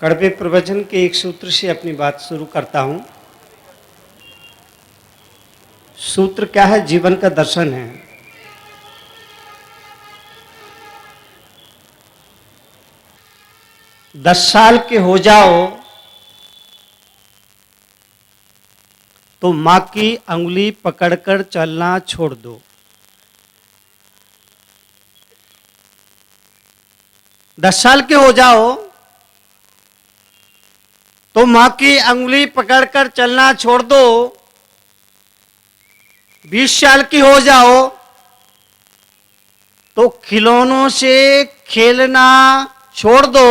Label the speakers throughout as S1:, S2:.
S1: कड़वे प्रवचन के एक सूत्र से अपनी बात शुरू करता हूं। सूत्र क्या है? जीवन का दर्शन है। दस साल के हो जाओ तो मां की अंगुली पकड़कर चलना छोड़ दो। दस साल के हो जाओ तो मां की अंगुली पकड़कर चलना छोड़ दो। 20 साल की हो जाओ तो खिलौनों से खेलना छोड़ दो।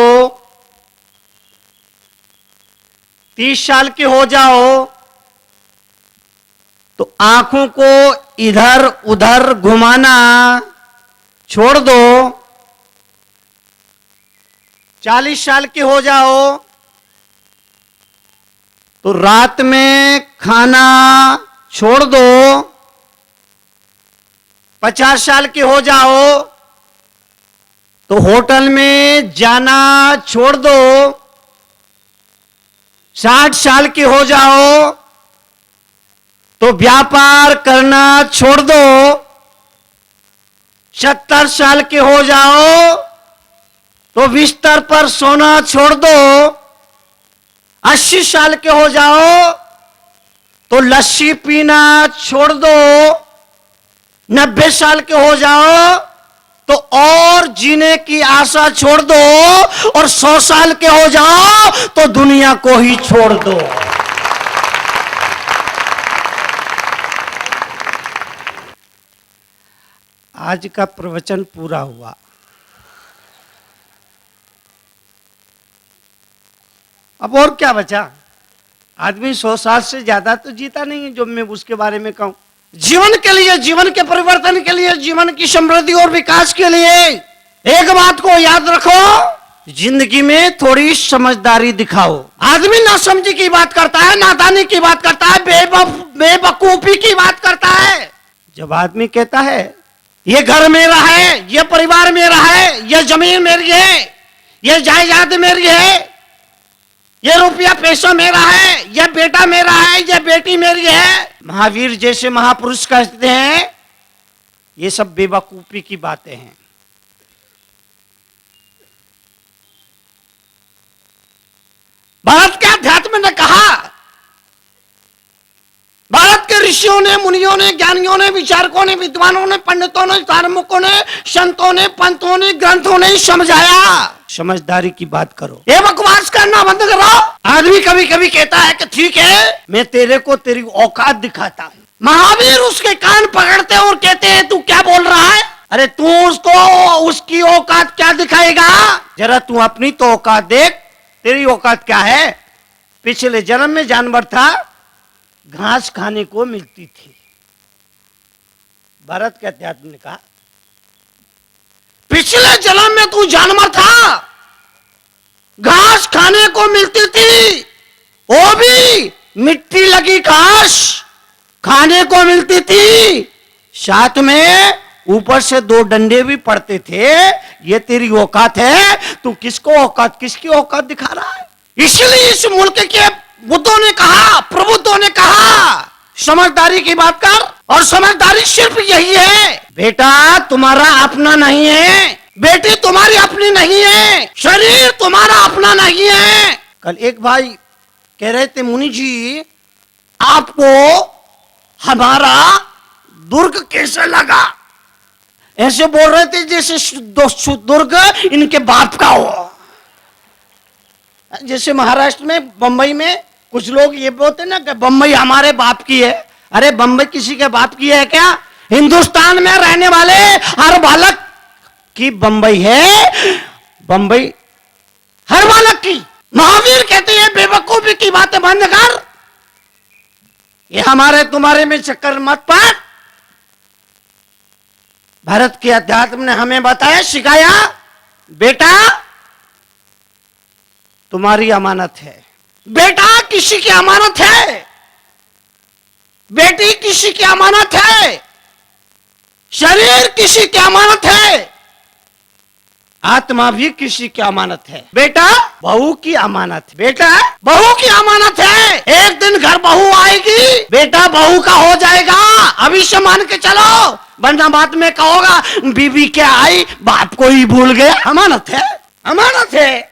S1: 30 साल के हो जाओ तो आंखों को इधर उधर घुमाना छोड़ दो। 40 साल के हो जाओ तो रात में खाना छोड़ दो। 50 साल के हो जाओ तो होटल में जाना छोड़ दो। 60 साल के हो जाओ तो व्यापार करना छोड़ दो। 70 साल के हो जाओ तो बिस्तर पर सोना छोड़ दो। 80 साल के हो जाओ तो लस्सी पीना छोड़ दो। 90 साल के हो जाओ तो और जीने की आशा छोड़ दो। और 100 साल के हो जाओ तो दुनिया को ही छोड़ दो। आज का प्रवचन पूरा हुआ। अब और क्या बचा? आदमी 100 साल से ज्यादा तो जीता नहीं है जो मैं उसके बारे में कहूं। जीवन के लिए, जीवन के परिवर्तन के लिए, जीवन की समृद्धि और विकास के लिए एक बात को याद रखो, जिंदगी में थोड़ी समझदारी दिखाओ। आदमी नासमझी की बात करता है, नादानी की बात करता है, बेवकूफी की बात करता है। जब आदमी कहता है ये घर मेरा है, ये परिवार मेरा है, ये जमीन मेरी है, ये जायदाद मेरी है, ये रुपया पैसा मेरा है, ये बेटा मेरा है, ये बेटी मेरी है, महावीर जैसे महापुरुष कहते हैं, ये सब बेवकूफी की बातें हैं। भारत के अध्यात्म ने कहा, भारत के ऋषियों ने, मुनियों ने, ज्ञानियों ने, विचारकों ने, विद्वानों ने, पंडितों ने, धार्मिकों ने, संतों ने, पंथों ने, ग्रंथों ने समझाया, समझदारी की बात करो, ये बकवास करना बंद करो। आदमी कभी कभी कहता है कि ठीक है मैं तेरे को तेरी औकात दिखाता हूं। महावीर उसके कान पकड़ते और कहते हैं तू क्या बोल रहा है? अरे तू उसको उसकी औकात क्या दिखाएगा? जरा तू अपनी तो औकात देख, तेरी औकात क्या है? पिछले जन्म में जानवर था, घास खाने को मिलती थी। भारत के अध्यात्म ने कहा पिछले जन्म में तू जानवर था, घास खाने को मिलती थी, वो भी मिट्टी लगी घास खाने को मिलती थी, साथ में ऊपर से 2 डंडे भी पड़ते थे। ये तेरी औकात है? तू किसको औकात, किसकी औकात दिखा रहा है? इसलिए इस मुल्क के बुद्धों ने कहा, प्रबुद्धों ने कहा, समझदारी की बात कर। और समझदारी सिर्फ यही है, बेटा तुम्हारा अपना नहीं है, बेटी तुम्हारी अपनी नहीं है, शरीर तुम्हारा अपना नहीं है। कल एक भाई कह रहे थे, मुनि जी आपको हमारा दुर्ग कैसे लगा? ऐसे बोल रहे थे जैसे दुर्ग इनके बाप का हो। जैसे महाराष्ट्र में, बंबई में कुछ लोग ये बोलते ना कि बंबई हमारे बाप की है। अरे बंबई किसी के बाप की है क्या? हिंदुस्तान में रहने वाले हर बालक की बंबई है, बंबई हर बालक की। महावीर कहते हैं बेवकूफी की बातें बंद कर, ये हमारे तुम्हारे में चक्कर मत पड़। भारत के अध्यात्म ने हमें बताया, सिखाया, बेटा तुम्हारी अमानत है, बेटा किसी की अमानत है, बेटी किसी की अमानत है, शरीर किसी की अमानत है। आत्मा भी किसी की अमानत है। बेटा बहू की अमानत, बेटा बहू की अमानत है। एक दिन घर बहू आएगी, बेटा बहू का हो जाएगा, अभी से मान के चलो, वरना बाद में कहोगा बीबी क्या आई बाप को ही भूल गए। अमानत है, अमानत है।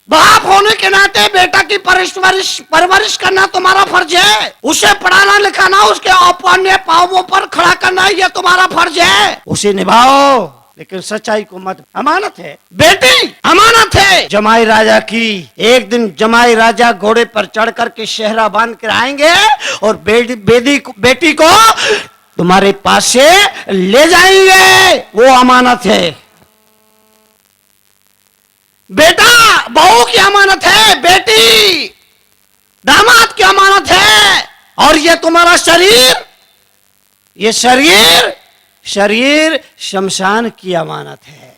S1: बाप होने के नाते बेटा की परवरिश करना तुम्हारा फर्ज है। उसे पढ़ाना लिखाना, उसके अपने पांवों पर खड़ा करना, यह तुम्हारा फर्ज है। उसे निभाओ, लेकिन सच्चाई को मत। अमानत है बेटी, अमानत है। जमाई राजा की एक दिन जमाई राजा घोड़े पर चढ़ करके सेहरा बांध कर आएंगे और बेटी को तुम्हारे पास से ले जाएंगे। वो अमानत है। बेटा बहू की अमानत है, बेटी दामाद की अमानत है। और ये तुम्हारा शरीर, ये शरीर शमशान की अमानत है।